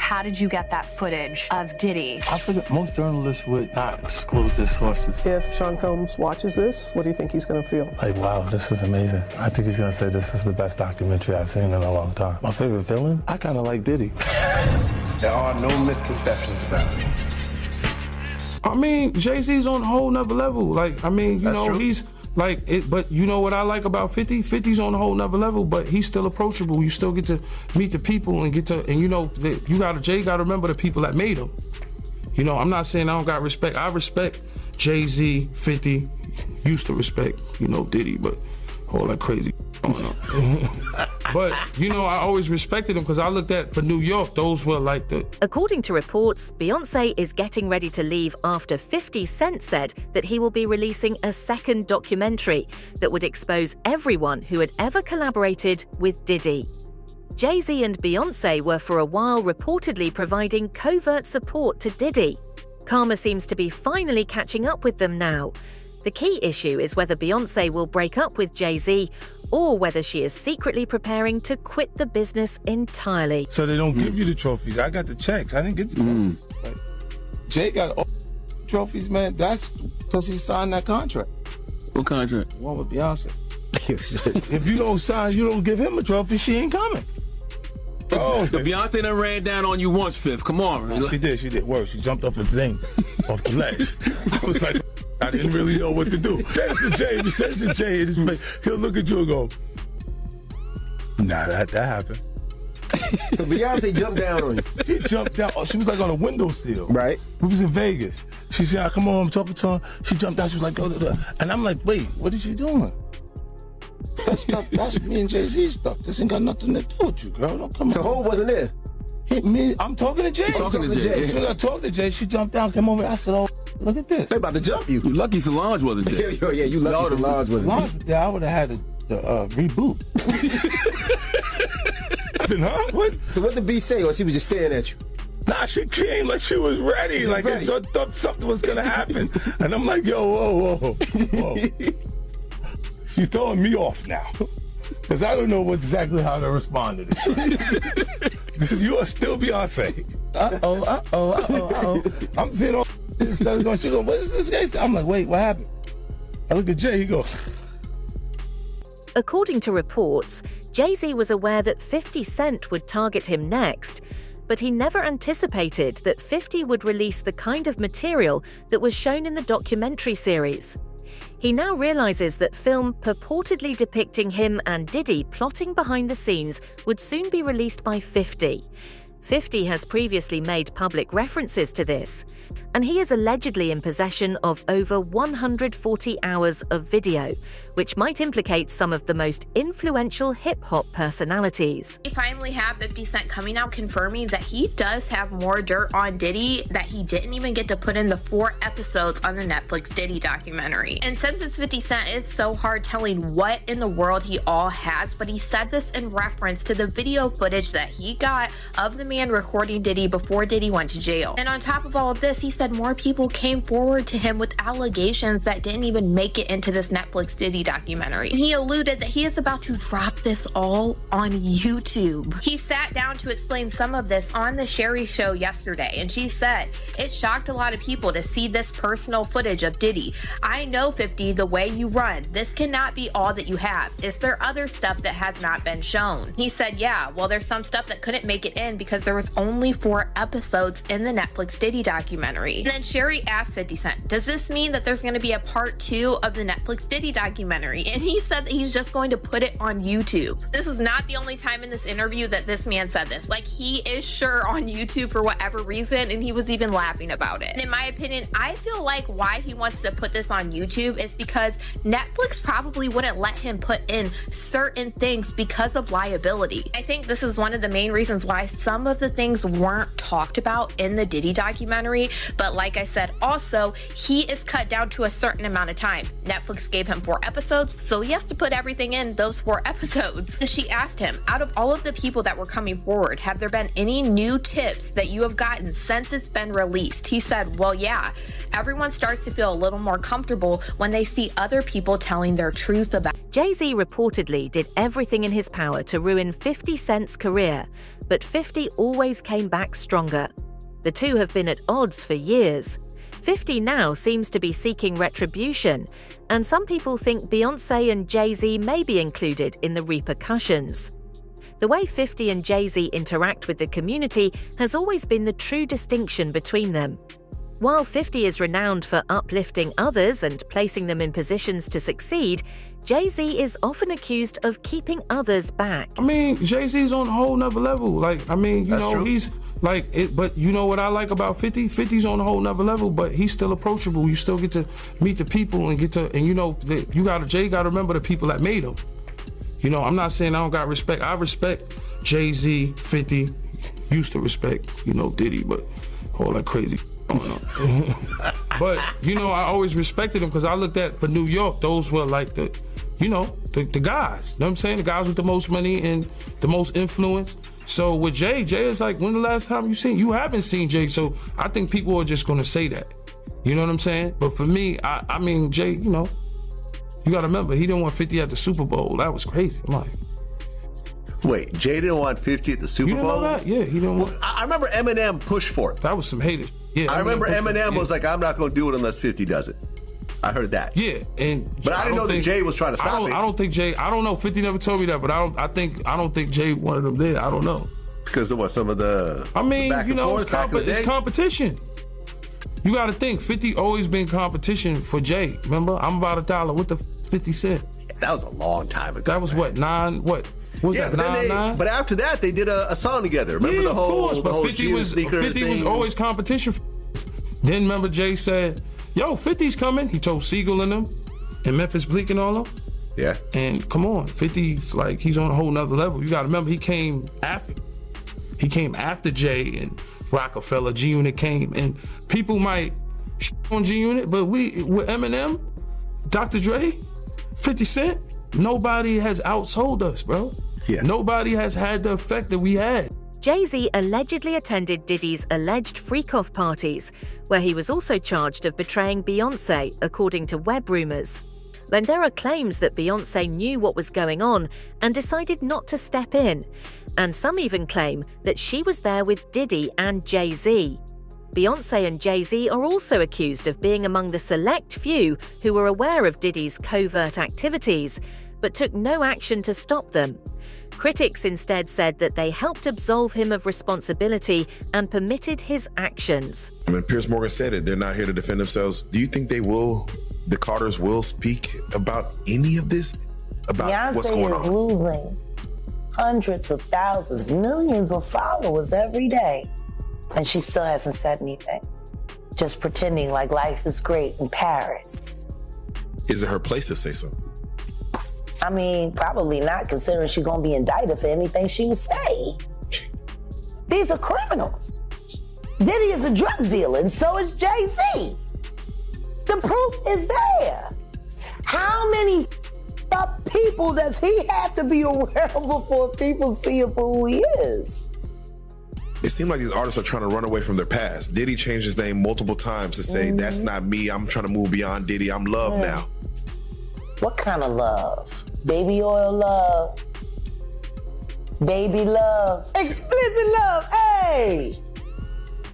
how did you get that footage of Diddy? I figured most journalists would not disclose their sources. If Sean Combs watches this, what do you think he's going to feel? Like, wow, this is amazing. I think he's going to say this is the best documentary I've seen in a long time. My favorite villain? I kind of like Diddy. There are no misconceptions about me. I mean, Jay-Z's on a whole nother level. Like, I mean, you know, true. he's like it, but you know what I like about 50? 50's on a whole nother level, but he's still approachable. You still get to meet the people and you know, Jay gotta remember the people that made him. You know, I'm not saying I don't got respect. I respect Jay-Z, 50, used to respect, you know, Diddy, but all that crazy going on. But, you know, I always respected him because I looked at, for New York, those were like the... According to reports, Beyoncé is getting ready to leave after 50 Cent said that he will be releasing a second documentary that would expose everyone who had ever collaborated with Diddy. Jay-Z and Beyoncé were for a while reportedly providing covert support to Diddy. Karma seems to be finally catching up with them now. The key issue is whether Beyoncé will break up with Jay-Z or whether she is secretly preparing to quit the business entirely. So they don't give you the trophies. I got the checks. I didn't get the trophies. Like, Jay got all the trophies, man. That's because he signed that contract. What contract? One with Beyonce. If you don't sign, you don't give him a trophy, she ain't coming. Oh, the Beyonce done ran down on you once, Fifth. Come on. She did. Worse, she jumped off the thing, off the ledge. I was like, I didn't really know what to do. That's the Jay. If he says to Jay in his face, he'll look at you and go, nah, that happened. So Beyonce jumped down on you. She jumped down. Oh, she was like on a windowsill. Right. We was in Vegas. She said, come on, I'm talking to her. She jumped down. She was like, go. And I'm like, wait, what is she doing? That stuff, that's me and Jay-Z stuff. This ain't got nothing to do with you, girl. Don't come on. So Ho wasn't there? I'm talking to Jay. As soon as I talked to Jay, she jumped down, came over. I said, oh, look at this. They about to jump you. You lucky Solange wasn't there. Yeah, you lucky Solange wasn't Solange was there. I would have had to reboot. Huh? What? So what did B say, or she was just staring at you? Nah, she came like she was ready. Like I thought something was gonna happen. And I'm like, yo, whoa. She's throwing me off now. Because I don't know exactly how to respond to this. You are still Beyonce. I'm sitting on instead going, she go, what is this guy say? I'm like, wait, what happened? I look at Jay, he go. According to reports, Jay-Z was aware that 50 Cent would target him next, but he never anticipated that 50 would release the kind of material that was shown in the documentary series. He now realizes that film purportedly depicting him and Diddy plotting behind the scenes would soon be released by 50. 50 has previously made public references to this, and he is allegedly in possession of over 140 hours of video, which might implicate some of the most influential hip-hop personalities. We finally have 50 Cent coming out confirming that he does have more dirt on Diddy that he didn't even get to put in the 4 episodes on the Netflix Diddy documentary. And since it's 50 Cent, it's so hard telling what in the world he all has, but he said this in reference to the video footage that he got of the man recording Diddy before Diddy went to jail. And on top of all of this, he said more people came forward to him with allegations that didn't even make it into this Netflix Diddy documentary. And he alluded that he is about to drop this all on YouTube. He sat down to explain some of this on the Sherry Show yesterday, and she said, it shocked a lot of people to see this personal footage of Diddy. I know 50, the way you run. This cannot be all that you have. Is there other stuff that has not been shown? He said, yeah, well, there's some stuff that couldn't make it in because there was only 4 episodes in the Netflix Diddy documentary. And then Sherry asked 50 Cent, does this mean that there's going to be a part 2 of the Netflix Diddy documentary? And he said that he's just going to put it on YouTube. This was not the only time in this interview that this man said this. Like, he is sure on YouTube for whatever reason, and he was even laughing about it. And in my opinion, I feel like why he wants to put this on YouTube is because Netflix probably wouldn't let him put in certain things because of liability. I think this is one of the main reasons why some of the things weren't talked about in the Diddy documentary, But like I said, also, he is cut down to a certain amount of time. Netflix gave him 4 episodes, so he has to put everything in those 4 episodes. And she asked him, out of all of the people that were coming forward, have there been any new tips that you have gotten since it's been released? He said, well, yeah. Everyone starts to feel a little more comfortable when they see other people telling their truth about. Jay-Z reportedly did everything in his power to ruin 50 Cent's career, but 50 always came back stronger. The two have been at odds for years. 50 now seems to be seeking retribution, and some people think Beyoncé and Jay-Z may be included in the repercussions. The way 50 and Jay-Z interact with the community has always been the true distinction between them. While 50 is renowned for uplifting others and placing them in positions to succeed, Jay-Z is often accused of keeping others back. I mean, Jay-Z's on a whole nother level. Like, I mean, you know, he's like, but you know what I like about 50? 50's on a whole nother level, but he's still approachable. You still get to meet the people and you know, Jay got to remember the people that made him. You know, I'm not saying I don't got respect. I respect Jay-Z, 50, used to respect, you know, Diddy, but all that crazy. But, you know, I always respected him because I looked at, for New York, those were like the guys. You know what I'm saying? The guys with the most money and the most influence. So with Jay is like, when the last time you haven't seen Jay, so I think people are just gonna say that. You know what I'm saying? But for me, I mean, Jay, you know, you gotta remember, he didn't want 50 at the Super Bowl. That was crazy. I'm like, wait, Jay didn't want 50 at the Super Bowl? You didn't know that? Yeah, he didn't want. I remember Eminem pushed for it. That was some haters. Yeah, I remember Eminem was like, I'm not going to do it unless 50 does it. I heard that. Yeah, but I didn't know that Jay was trying to stop it. I don't think Jay. I don't know. 50 never told me that, but I don't think Jay wanted him there. I don't know. Because of what? Some of the. I mean, the you know, it's competition. You got to think. 50 always been competition for Jay. Remember, I'm about $1 with the 50 Cent. Yeah, that was a long time ago. That was what, 9? What? Was that 9? But after that, they did a song together. Remember the whole, of course, but 50 was always competition. Then remember Jay said, yo, 50's coming. He told Siegel and them, and Memphis Bleak and all them. Yeah. And come on, 50's like, he's on a whole nother level. You got to remember, he came after Jay and Rockefeller. G-Unit came, and people might on G-Unit, but with Eminem, Dr. Dre, 50 Cent, nobody has outsold us, bro. Yeah. Nobody has had the effect that we had. Jay-Z allegedly attended Diddy's alleged freak-off parties, where he was also charged of betraying Beyoncé, according to web rumors. And there are claims that Beyoncé knew what was going on and decided not to step in. And some even claim that she was there with Diddy and Jay-Z. Beyoncé and Jay-Z are also accused of being among the select few who were aware of Diddy's covert activities, but took no action to stop them. Critics instead said that they helped absolve him of responsibility and permitted his actions. I mean, Piers Morgan said it, they're not here to defend themselves. Do you think the Carters will speak about any of this? About Beyonce what's going is on? losing hundreds of thousands, millions of followers every day. And she still hasn't said anything. Just pretending like life is great in Paris. Is it her place to say something? I mean, probably not, considering she's gonna be indicted for anything she would say. These are criminals. Diddy is a drug dealer, and so is Jay-Z. The proof is there. How many people does he have to be aware of before people see him for who he is? It seems like these artists are trying to run away from their past. Diddy changed his name multiple times to say, that's not me, I'm trying to move beyond Diddy, I'm Love now. What kind of love? Baby oil love? Baby love? Explicit love, hey!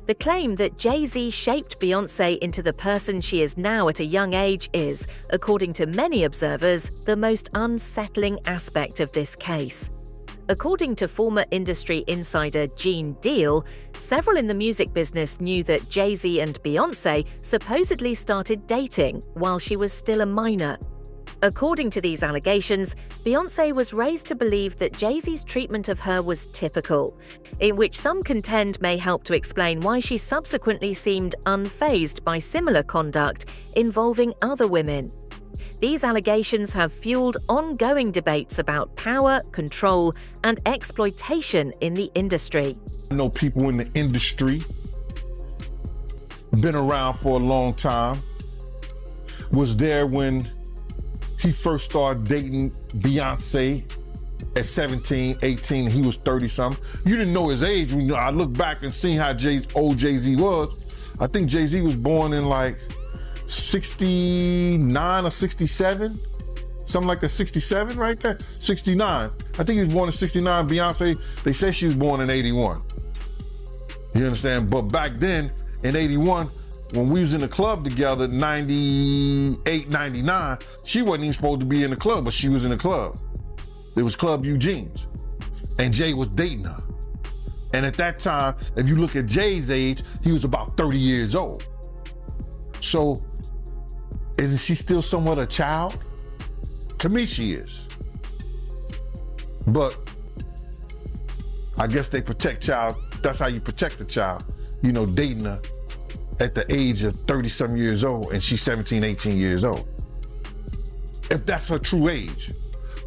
The claim that Jay-Z shaped Beyoncé into the person she is now at a young age is, according to many observers, the most unsettling aspect of this case. According to former industry insider Gene Deal, several in the music business knew that Jay-Z and Beyoncé supposedly started dating while she was still a minor. According to these allegations, Beyoncé was raised to believe that Jay-Z's treatment of her was typical, in which some contend may help to explain why she subsequently seemed unfazed by similar conduct involving other women. These allegations have fueled ongoing debates about power, control, and exploitation in the industry. I know people in the industry been around for a long time, was there when he first started dating Beyoncé at 17, 18, he was 30-something. You didn't know his age. When I look back and see how old Jay-Z was, I think Jay-Z was born in like 69 or 67, something like a 67 right there, 69. I think he was born in 69. Beyonce, they say she was born in 81. You understand? But back then, in 81, when we was in the club together, 98, 99, she wasn't even supposed to be in the club, but she was in the club. It was Club Eugene's, and Jay was dating her. And at that time, if you look at Jay's age, he was about 30 years old. So, isn't she still somewhat a child? To me, she is. But I guess they protect child. That's how you protect a child. You know, dating her at the age of 30-some years old, and she's 17, 18 years old. If that's her true age.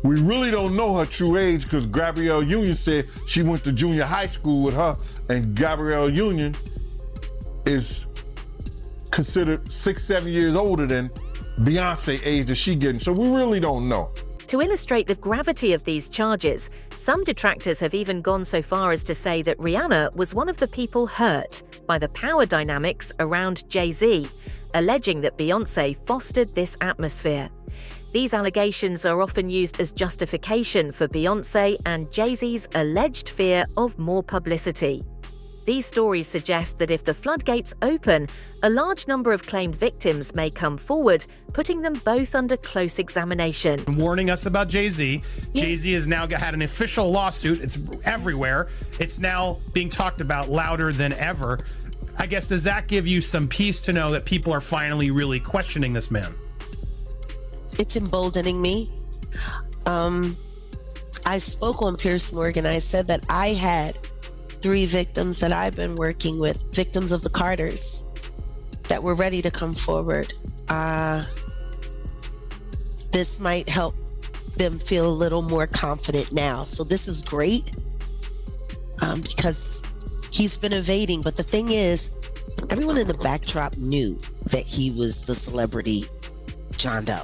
We really don't know her true age because Gabrielle Union said she went to junior high school with her, and Gabrielle Union is considered 6, 7 years older than Beyonce age that she getting. So we really don't know. To illustrate the gravity of these charges, some detractors have even gone so far as to say that Rihanna was one of the people hurt by the power dynamics around Jay-Z, alleging that Beyoncé fostered this atmosphere. These allegations are often used as justification for Beyoncé and Jay-Z's alleged fear of more publicity. These stories suggest that if the floodgates open, a large number of claimed victims may come forward, putting them both under close examination. Warning us about Jay-Z. Jay-Z has now had an official lawsuit. It's everywhere. It's now being talked about louder than ever. I guess, does that give you some peace to know that people are finally really questioning this man? It's emboldening me. I spoke on Piers Morgan. I said that I had 3 victims that I've been working with, victims of the Carters, that were ready to come forward. This might help them feel a little more confident now. So this is great because he's been evading. But the thing is, everyone in the backdrop knew that he was the celebrity John Doe.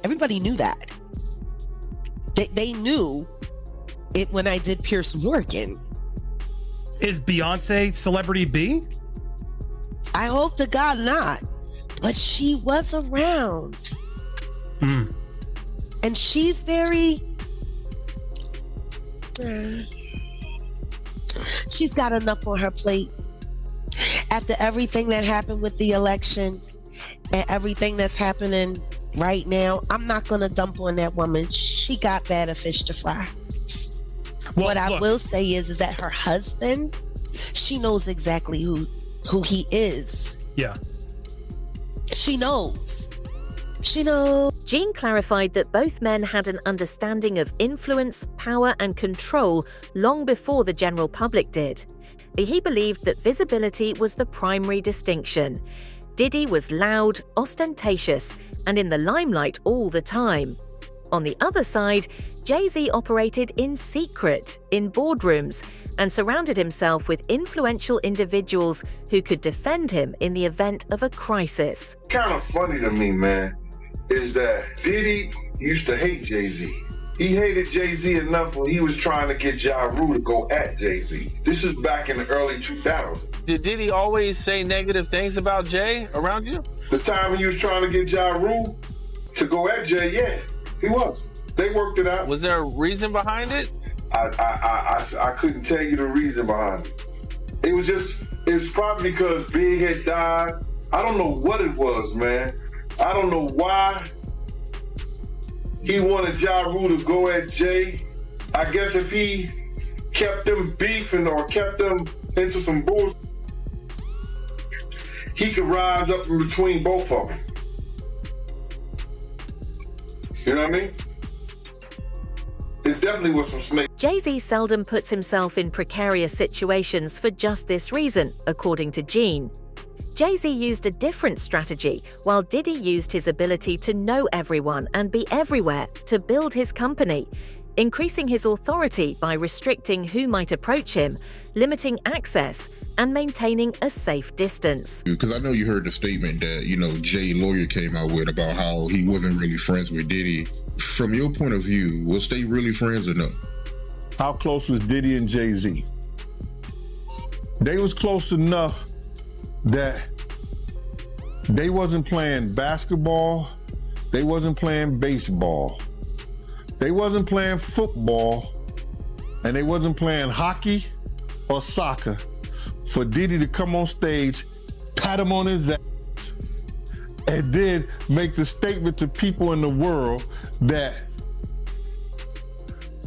Everybody knew that. They knew it when I did Piers Morgan. Is Beyonce celebrity B? I hope to God not. But she was around. And she's very... she's got enough on her plate. After everything that happened with the election and everything that's happening right now, I'm not going to dump on that woman. She got better fish to fry. Well, what I will say is that her husband, she knows exactly who he is. Yeah. She knows. She knows. Jean clarified that both men had an understanding of influence, power, and control long before the general public did. He believed that visibility was the primary distinction. Diddy was loud, ostentatious, and in the limelight all the time. On the other side, Jay-Z operated in secret, in boardrooms, and surrounded himself with influential individuals who could defend him in the event of a crisis. Kind of funny to me, man, is that Diddy used to hate Jay-Z. He hated Jay-Z enough when he was trying to get Ja Rule to go at Jay-Z. This is back in the early 2000s. Did Diddy always say negative things about Jay around you? The time he was trying to get Ja Rule to go at Jay, yeah, he was. They worked it out. Was there a reason behind it? I couldn't tell you the reason behind it. It was probably because Big had died. I don't know what it was, man. I don't know why he wanted Ja Rule to go at Jay. I guess if he kept them beefing or kept them into some bullshit, he could rise up in between both of them. You know what I mean? It definitely was some snake. Jay-Z seldom puts himself in precarious situations for just this reason, according to Jean. Jay-Z used a different strategy, while Diddy used his ability to know everyone and be everywhere to build his company. increasing his authority by restricting who might approach him, limiting access, and maintaining a safe distance. Because I know you heard the statement that, Jay lawyer came out with about how he wasn't really friends with Diddy. From your point of view, was they really friends or no? How close was Diddy and Jay-Z? They was close enough that they wasn't playing basketball, they wasn't playing baseball, they wasn't playing football, and they wasn't playing hockey or soccer for Diddy to come on stage, pat him on his ass, and then make the statement to people in the world that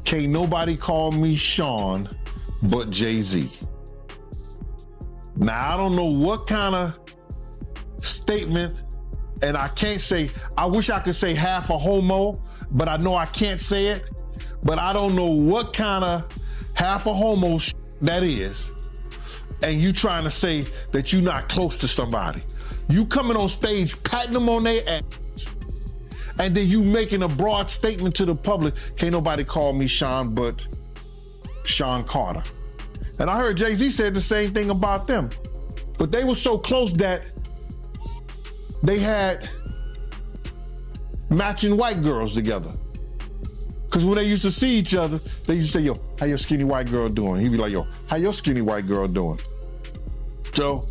can't nobody call me Sean but Jay-Z. Now, I don't know what kind of statement, and I can't say, I wish I could say half a homo, but I know I can't say it, but I don't know what kind of half a homo that is, and you trying to say that you're not close to somebody. You coming on stage, patting them on their ass, and then you making a broad statement to the public, can't nobody call me Sean but Sean Carter. And I heard Jay-Z said the same thing about them. But they were so close that they had matching white girls together. Because when they used to see each other, they used to say, yo, how your skinny white girl doing? He'd be like, yo, how your skinny white girl doing? So,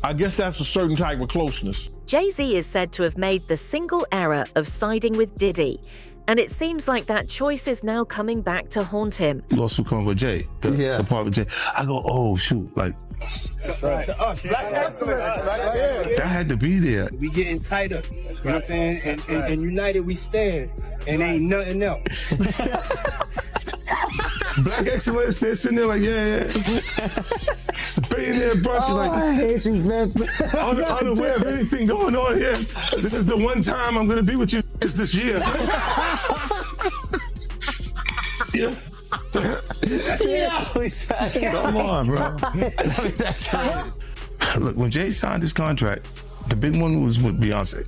I guess that's a certain type of closeness. Jay-Z is said to have made the single error of siding with Diddy, and it seems like that choice is now coming back to haunt him. Lawsuit coming with Jay, the part with Jay. I go, oh shoot, like To us, that had to be there. We getting tighter, you know what I'm saying? And united we stand, and ain't nothing else. Black excellence, they're sitting there like, yeah. It's a billionaire brush. Like, I hate you, man. Unaware of anything going on here. This is the one time I'm gonna be with you this year. Yeah. Come on, bro. Look, when Jay signed his contract, the big one was with Beyonce.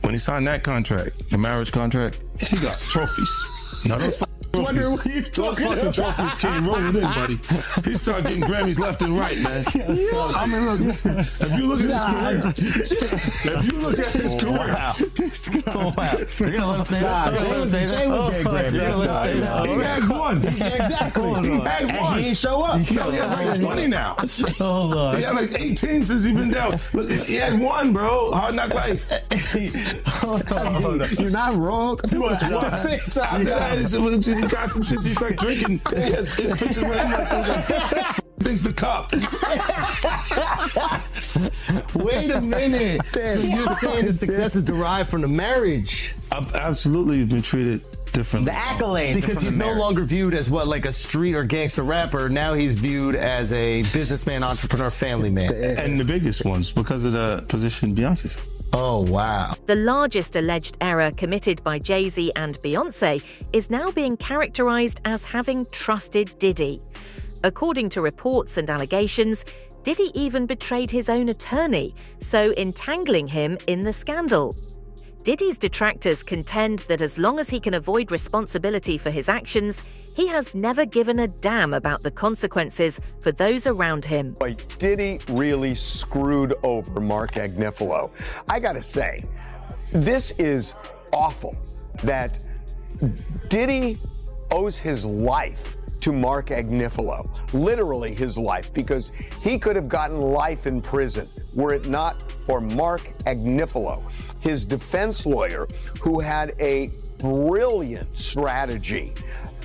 When he signed that contract, the marriage contract, he got trophies. Now those trophies, those fucking trophies came rolling in, buddy. He started getting Grammys left and right, man. I mean, look, if you look at his career, You're gonna let him say that? Jay was getting Grammys. He had one. Exactly. He had one. And he ain't show up. He had like 20 now. Hold on. He had like 18 since he been down. Look, he had one, bro. Hard Knock Life. Hold on. You're not wrong. He was one. He got them shits. He started drinking. His pictures with him like things the cup. Wait a minute. So you're saying the success is derived from the marriage? I've absolutely been treated differently. The accolades. Because he's no longer viewed as what, like a street or gangster rapper. Now he's viewed as a businessman, entrepreneur, family man. And the biggest ones because of the position Beyonce's. Oh, wow. The largest alleged error committed by Jay-Z and Beyoncé is now being characterized as having trusted Diddy. According to reports and allegations, Diddy even betrayed his own attorney, so entangling him in the scandal. Diddy's detractors contend that as long as he can avoid responsibility for his actions, he has never given a damn about the consequences for those around him. Diddy really screwed over Mark Agnifilo. I gotta say, this is awful that Diddy owes his life to Mark Agnifilo, literally his life, because he could have gotten life in prison were it not for Mark Agnifilo, his defense lawyer, who had a brilliant strategy.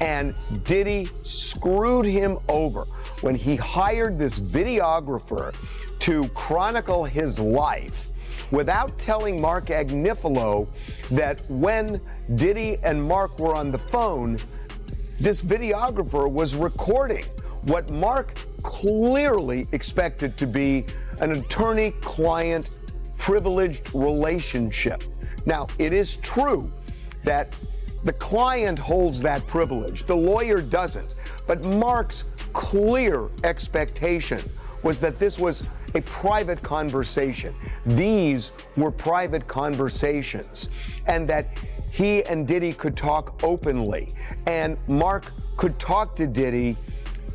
And Diddy screwed him over when he hired this videographer to chronicle his life without telling Mark Agnifilo that when Diddy and Mark were on the phone, this videographer was recording what Mark clearly expected to be an attorney-client privileged relationship. Now, it is true that the client holds that privilege, the lawyer doesn't, but Mark's clear expectation was that this was a private conversation. These were private conversations, and that he and Diddy could talk openly, and Mark could talk to Diddy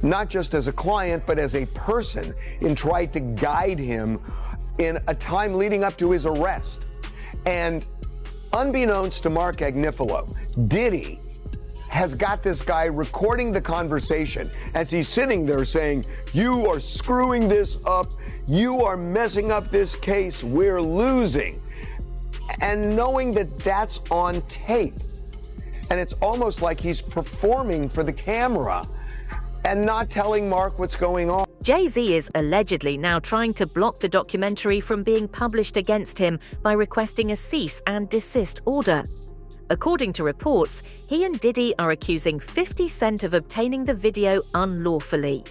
not just as a client, but as a person, and tried to guide him in a time leading up to his arrest. And unbeknownst to Mark Agnifilo, Diddy has got this guy recording the conversation as he's sitting there saying, "You are screwing this up. You are messing up this case. We're losing." And knowing that that's on tape. And it's almost like he's performing for the camera and not telling Mark what's going on. Jay-Z is allegedly now trying to block the documentary from being published against him by requesting a cease and desist order. According to reports, he and Diddy are accusing 50 Cent of obtaining the video unlawfully.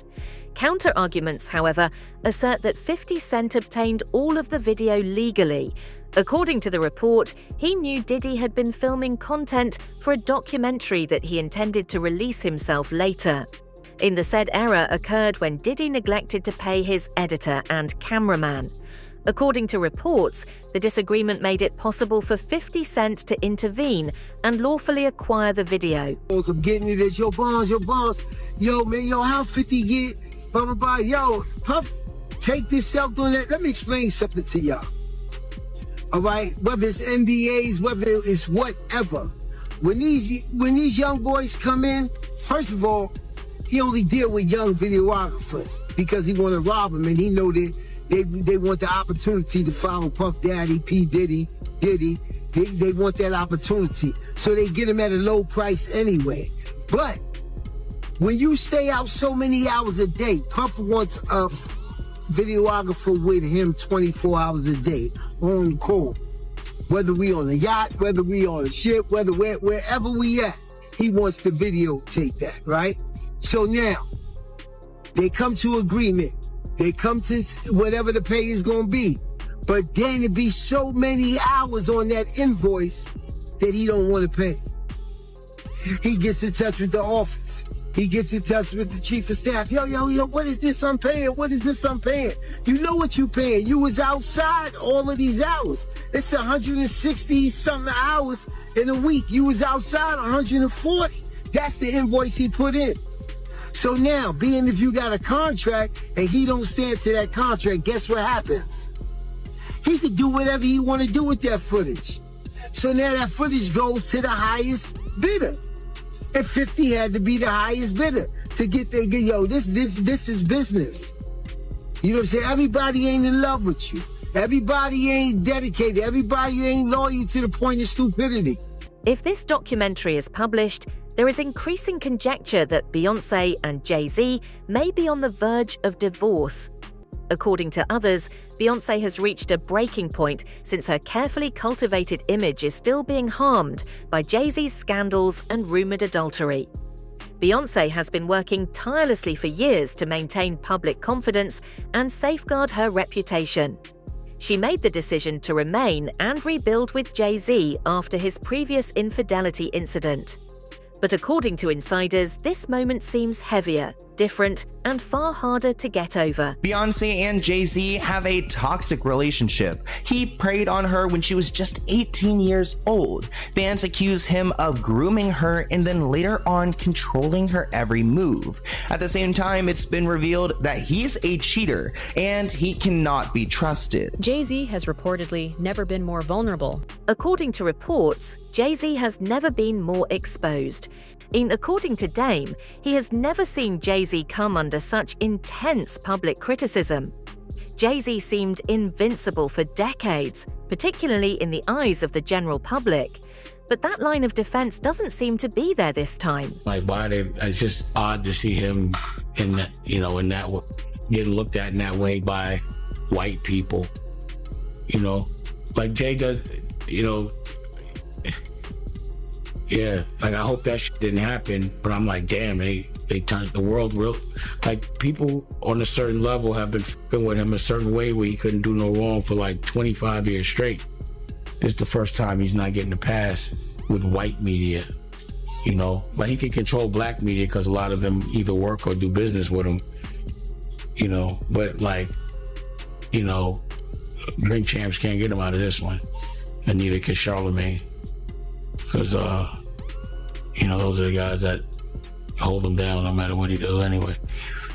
Counter-arguments, however, assert that 50 Cent obtained all of the video legally. According to the report, he knew Diddy had been filming content for a documentary that he intended to release himself later. In the said error occurred when Diddy neglected to pay his editor and cameraman. According to reports, the disagreement made it possible for 50 Cent to intervene and lawfully acquire the video. I'm getting it as your bonds. Yo, man, how 50 get, blah, blah, blah. Yo, Puff, take this self doing that. Let me explain something to y'all. All right? Whether it's NDAs, whether it's whatever. When these young boys come in, first of all, he only deal with young videographers because he want to rob them, and he know that they want the opportunity to follow Puff Daddy, P. Diddy. They want that opportunity. So they get him at a low price anyway. But when you stay out so many hours a day, Puff wants a videographer with him 24 hours a day on call. Whether we on a yacht, whether we on a ship, wherever we at, he wants to videotape that, right? So now, they come to agreement. They come to whatever the pay is going to be. But then it be so many hours on that invoice that he don't want to pay. He gets in touch with the office. He gets in touch with the chief of staff. Yo, what is this I'm paying? What is this I'm paying? You know what you paying. You was outside all of these hours. It's 160 something hours in a week. You was outside 140. That's the invoice he put in. So now, being if you got a contract and he don't stand to that contract, guess what happens? He could do whatever he want to do with that footage. So now that footage goes to the highest bidder. And 50 had to be the highest bidder to get there. Yo, this is business. You know what I'm saying? Everybody ain't in love with you. Everybody ain't dedicated. Everybody ain't loyal to the point of stupidity. If this documentary is published, there is increasing conjecture that Beyoncé and Jay-Z may be on the verge of divorce. According to others, Beyoncé has reached a breaking point since her carefully cultivated image is still being harmed by Jay-Z's scandals and rumored adultery. Beyoncé has been working tirelessly for years to maintain public confidence and safeguard her reputation. She made the decision to remain and rebuild with Jay-Z after his previous infidelity incident. But according to insiders, this moment seems heavier, different, and far harder to get over. Beyoncé and Jay-Z have a toxic relationship. He preyed on her when she was just 18 years old. Fans accuse him of grooming her and then later on controlling her every move. At the same time, it's been revealed that he's a cheater and he cannot be trusted. Jay-Z has reportedly never been more vulnerable. According to reports, Jay-Z has never been more exposed. According to Dame, he has never seen Jay-Z come under such intense public criticism. Jay-Z seemed invincible for decades, particularly in the eyes of the general public. But that line of defense doesn't seem to be there this time. It's just odd to see him in that, getting looked at in that way by white people. Like Jay does, yeah, I hope that shit didn't happen, but I'm like, damn, they turned the world real. Like, people on a certain level have been fucking with him a certain way where he couldn't do no wrong for like 25 years straight. This is the first time he's not getting a pass with white media. Like, he can control black media because a lot of them either work or do business with him. But Drink Champs can't get him out of this one, and neither can Charlemagne. because those are the guys that hold him down no matter what he does anyway.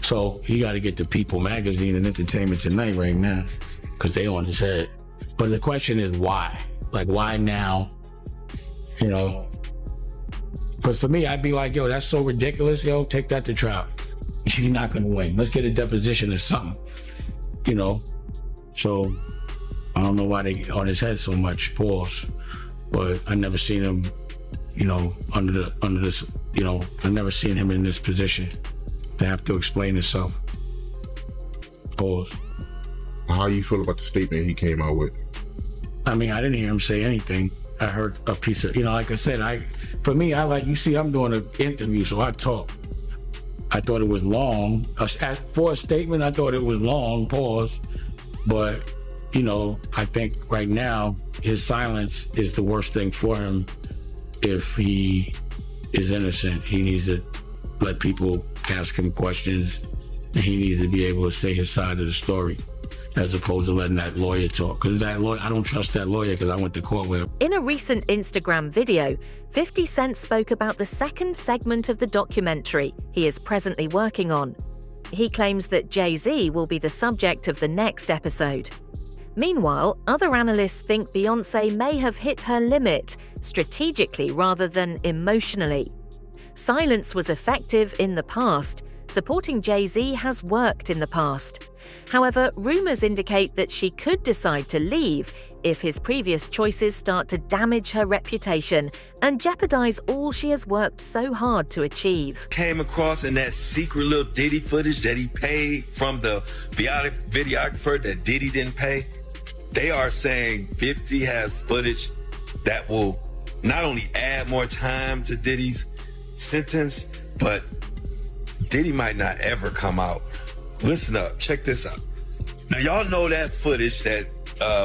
So he got to get to People Magazine and Entertainment Tonight right now, because they on his head. But the question is why? Like, why now? Because for me, I'd be like, yo, that's so ridiculous, yo, take that to trial. She's not gonna win. Let's get a deposition or something, So I don't know why they on his head so much, pause. But I never seen him, under this, I never seen him in this position to have to explain himself. Pause. How you feel about the statement he came out with? I mean, I didn't hear him say anything. I heard a piece of, like I said, I'm doing an interview, so I talk. I thought it was long. For a statement, I thought it was long, pause. But, I think right now, his silence is the worst thing for him. If he is innocent, he needs to let people ask him questions, and he needs to be able to say his side of the story, as opposed to letting that lawyer talk. Because that lawyer, I don't trust that lawyer because I went to court with him. In a recent Instagram video, 50 Cent spoke about the second segment of the documentary he is presently working on. He claims that Jay-Z will be the subject of the next episode. Meanwhile, other analysts think Beyoncé may have hit her limit, strategically rather than emotionally. Silence was effective in the past. Supporting Jay-Z has worked in the past. However, rumors indicate that she could decide to leave if his previous choices start to damage her reputation and jeopardize all she has worked so hard to achieve. Came across in that secret little Diddy footage that he paid from the videographer that Diddy didn't pay. They are saying 50 has footage that will not only add more time to Diddy's sentence, but Diddy might not ever come out. Listen up, check this out. Now y'all know that footage that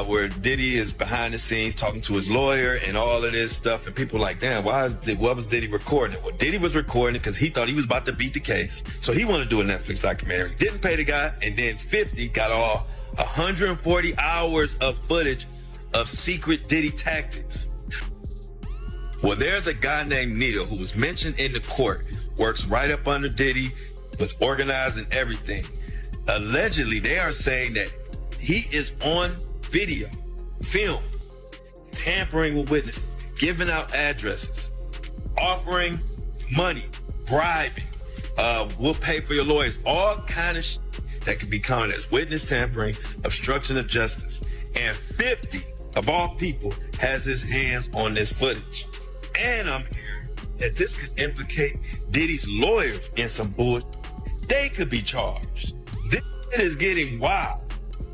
where Diddy is behind the scenes talking to his lawyer and all of this stuff, and people are like, damn, what was Diddy recording it? Well, Diddy was recording it because he thought he was about to beat the case. So he wanted to do a Netflix documentary. Didn't pay the guy, and then 50 got all 140 hours of footage of secret Diddy tactics. Well, there's a guy named Neil who was mentioned in the court, works right up under Diddy, was organizing everything. Allegedly, they are saying that he is on video, film, tampering with witnesses, giving out addresses, offering money, bribing, we'll pay for your lawyers, all kind of shit that could be counted as witness tampering, obstruction of justice. And 50, of all people, has his hands on this footage. And I'm hearing that this could implicate Diddy's lawyers in some bullshit. They could be charged. This is getting wild.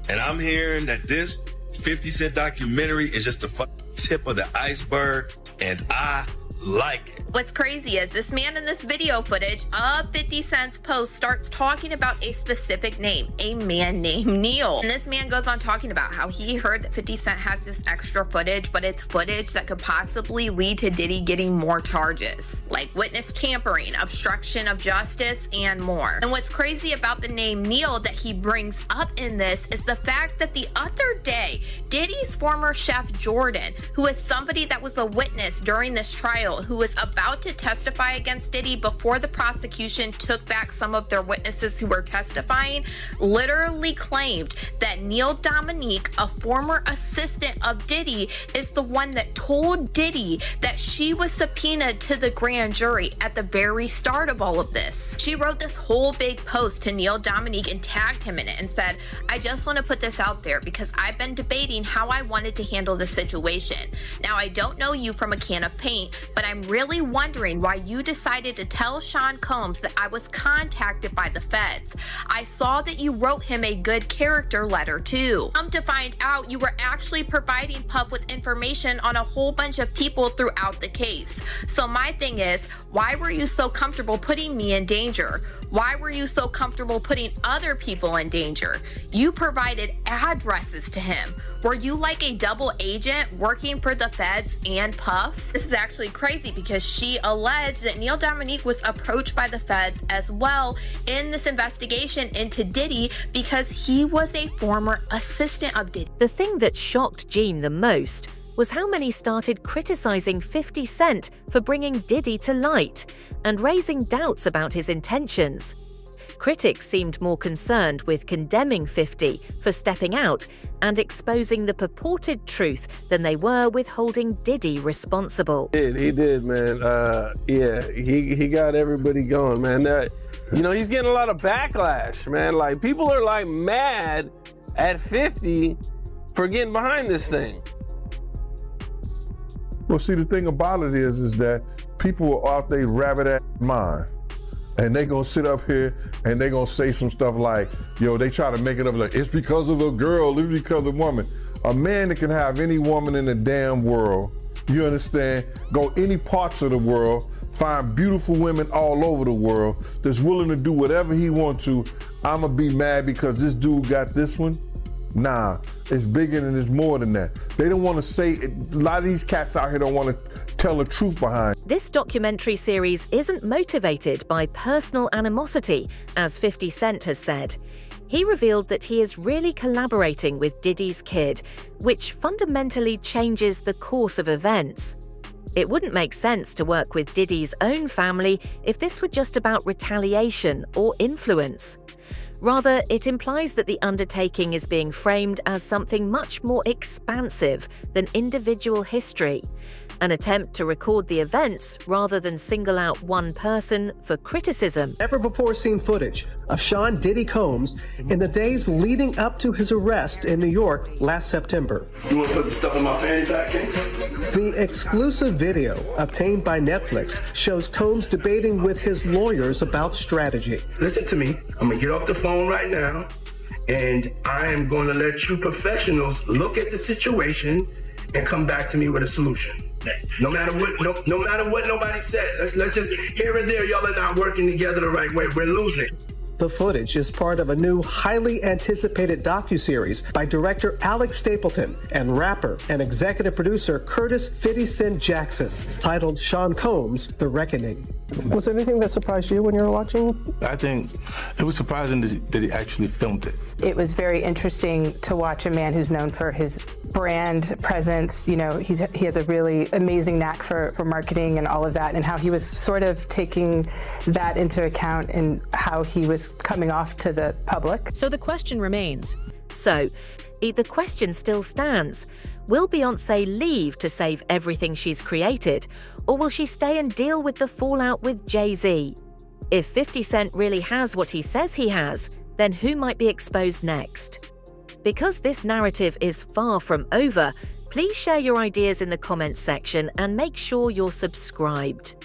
And I'm hearing that this 50 Cent documentary is just the tip of the iceberg, and I like it. What's crazy is this man in this video footage of 50 Cent's post starts talking about a specific name, a man named Neil. And this man goes on talking about how he heard that 50 Cent has this extra footage, but it's footage that could possibly lead to Diddy getting more charges, like witness tampering, obstruction of justice, and more. And what's crazy about the name Neil that he brings up in this is the fact that the other day, Diddy's former chef Jordan, who is somebody that was a witness during this trial, who was about to testify against Diddy before the prosecution took back some of their witnesses who were testifying, literally claimed that Neil Dominique, a former assistant of Diddy, is the one that told Diddy that she was subpoenaed to the grand jury at the very start of all of this. She wrote this whole big post to Neil Dominique and tagged him in it and said, I just want to put this out there because I've been debating how I wanted to handle this situation. Now, I don't know you from a can of paint, but I'm really wondering why you decided to tell Sean Combs that I was contacted by the feds. I saw that you wrote him a good character letter too. Come to find out, you were actually providing Puff with information on a whole bunch of people throughout the case. So my thing is, why were you so comfortable putting me in danger? Why were you so comfortable putting other people in danger? You provided addresses to him. Were you like a double agent working for the feds and Puff? This is actually crazy because she alleged that Neil Dominique was approached by the feds as well in this investigation into Diddy because he was a former assistant of Diddy. The thing that shocked Jean the most was how many started criticizing 50 Cent for bringing Diddy to light and raising doubts about his intentions. Critics seemed more concerned with condemning 50 for stepping out and exposing the purported truth than they were with holding Diddy responsible. He did, man. Yeah, he got everybody going, man. He's getting a lot of backlash, man. Like, people are like mad at 50 for getting behind this thing. Well, see, the thing about it is that people are out there rabbit-ass mind. And they gonna sit up here and they gonna say some stuff like, yo, they try to make it up like, it's because of a girl, it's because of a woman. A man that can have any woman in the damn world, you understand, go any parts of the world, find beautiful women all over the world, that's willing to do whatever he wants to. I'ma be mad because this dude got this one? Nah, it's bigger and it's more than that. They don't wanna say, a lot of these cats out here don't wanna tell the truth behind. This documentary series isn't motivated by personal animosity, as 50 Cent has said. He revealed that he is really collaborating with Diddy's kid, which fundamentally changes the course of events. It wouldn't make sense to work with Diddy's own family if this were just about retaliation or influence. Rather, it implies that the undertaking is being framed as something much more expansive than individual history, an attempt to record the events rather than single out one person for criticism. Never before seen footage of Sean Diddy Combs in the days leading up to his arrest in New York last September. You want to put the stuff in my fanny pack, King? The exclusive video obtained by Netflix shows Combs debating with his lawyers about strategy. Listen to me. I'm going to get off the phone right now, and I am going to let you professionals look at the situation and come back to me with a solution. No matter what, no matter what nobody said. Let's just, here and there, y'all are not working together the right way. We're losing. The footage is part of a new, highly anticipated docuseries by director Alex Stapleton and rapper and executive producer Curtis 50 Cent Jackson, titled Sean Combs: The Reckoning. Was there anything that surprised you when you were watching? I think it was surprising that he actually filmed it. It was very interesting to watch a man who's known for his brand presence. You know, he has a really amazing knack for marketing and all of that, and how he was sort of taking that into account and how he was coming off to the public. So the question remains. So, the question still stands. Will Beyoncé leave to save everything she's created, or will she stay and deal with the fallout with Jay-Z? If 50 Cent really has what he says he has, then who might be exposed next? Because this narrative is far from over, please share your ideas in the comments section and make sure you're subscribed.